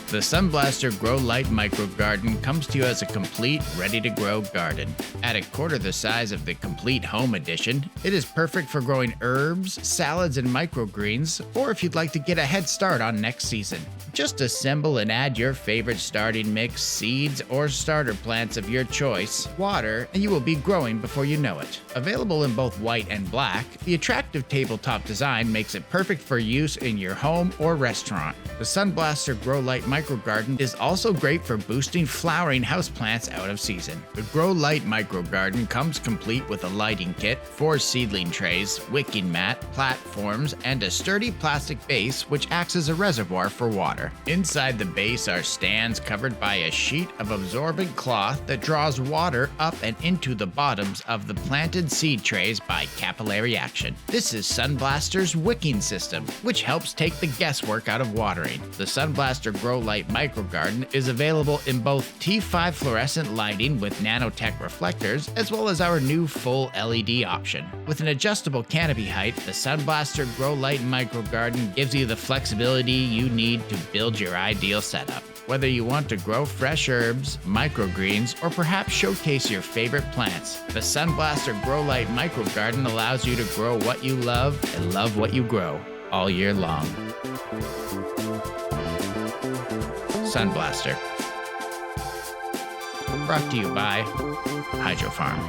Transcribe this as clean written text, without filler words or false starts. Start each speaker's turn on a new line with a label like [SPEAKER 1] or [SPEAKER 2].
[SPEAKER 1] The SunBlaster Growlight Micro Garden comes to you as a complete, ready-to-grow garden. At a quarter the size of the Complete Home Edition, it is perfect for growing herbs, salads, and microgreens, or if you'd like to get a head start on next season. Just assemble and add your favorite starting mix, seeds, or starter plants of your choice, water, and you will be growing before you know it. Available in both white and black, the attractive tabletop design makes it perfect for use in your home or restaurant. The SunBlaster Growlight Micro Garden is also great for boosting flowering houseplants out of season. The Growlight Micro Garden comes complete with a lighting kit, 4 seedling trays, wicking mat, platforms, and a sturdy plastic base which acts as a reservoir for water. Inside the base are stands covered by a sheet of absorbent cloth that draws water up and into the bottoms of the planted seed trays by capillary action. This is SunBlaster's Wicking System, which helps take the guesswork out of watering. The SunBlaster Growlight Micro Garden is available in both T5 fluorescent lighting with Nanotech reflectors, as well as our new full LED option. With an adjustable canopy height, the SunBlaster Growlight Micro Garden gives you the flexibility you need to build your ideal setup. Whether you want to grow fresh herbs, microgreens, or perhaps showcase your favorite plants, the SunBlaster Growlight Micro Garden allows you to grow what you love and love what you grow all year long. SunBlaster. Brought to you by Hydro Farm.